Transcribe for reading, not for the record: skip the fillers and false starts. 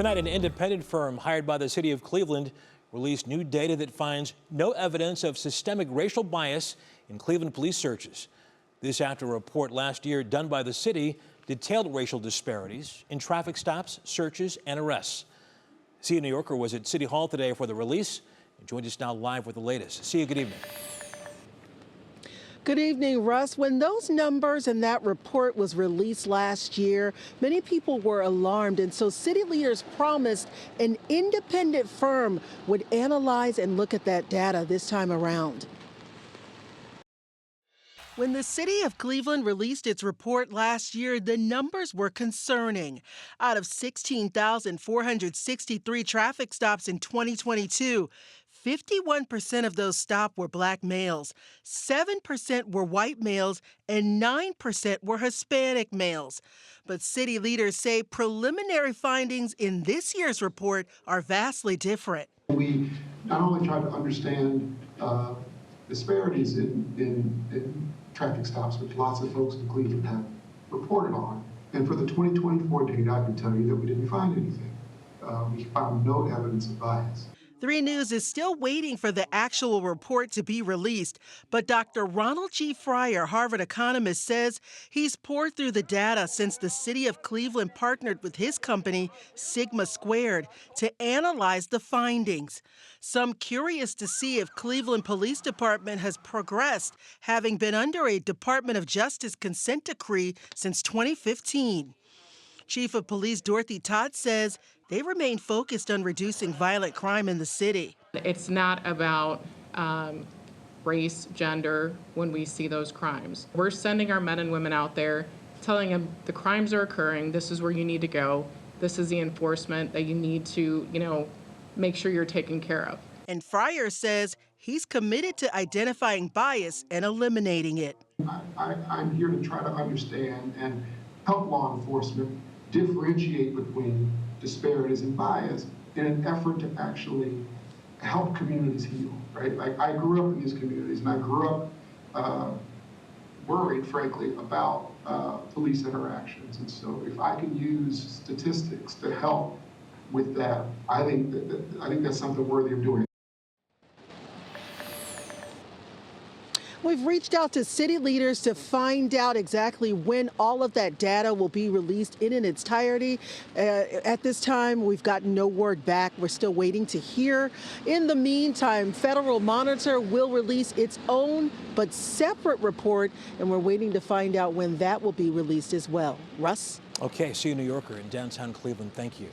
Tonight, an independent firm hired by the city of Cleveland released new data that finds no evidence of systemic racial bias in Cleveland police searches. This after a report last year done by the city detailed racial disparities in traffic stops, searches, and arrests. See, New Yorker was at City Hall today for the release and joins us now live with the latest. See you, good evening. Good evening, Russ. When those numbers and that report was released last year, many people were alarmed, and so city leaders promised an independent firm would analyze and look at that data this time around. When the city of Cleveland released its report last year, the numbers were concerning. Out of 16,463 traffic stops in 2022, 51% of those stops were black males, 7% were white males, and 9% were Hispanic males. But city leaders say preliminary findings in this year's report are vastly different. We not only tried to understand disparities in traffic stops, which lots of folks in Cleveland have reported on. And for the 2024 data, I can tell you that we didn't find anything. We found no evidence of bias. 3 News is still waiting for the actual report to be released, but Dr. Roland G. Harvard economist, says he's poured through the data since the city of Cleveland partnered with his company, Sigma Squared, to analyze the findings. Some curious to see if Cleveland Police Department has progressed, having been under a Department of Justice consent decree since 2015. Chief of Police Dorothy Todd says they remain focused on reducing violent crime in the city. It's not about race, gender when we see those crimes. We're sending our men and women out there, telling them the crimes are occurring, this is where you need to go, this is the enforcement that you need to, make sure you're taken care of. And Fryer says he's committed to identifying bias and eliminating it. I'm here to try to understand and help law enforcement differentiate between disparities and bias in an effort to actually help communities heal, right? Like, I grew up in these communities, and I grew up worried, frankly, about police interactions. And so if I can use statistics to help with that, I think that's something worthy of doing. We've reached out to city leaders to find out exactly when all of that data will be released in its entirety. At this time, we've gotten no word back. We're still waiting to hear. In the meantime, Federal Monitor will release its own but separate report, and we're waiting to find out when that will be released as well. Russ? Okay, see you, New Yorker in downtown Cleveland. Thank you.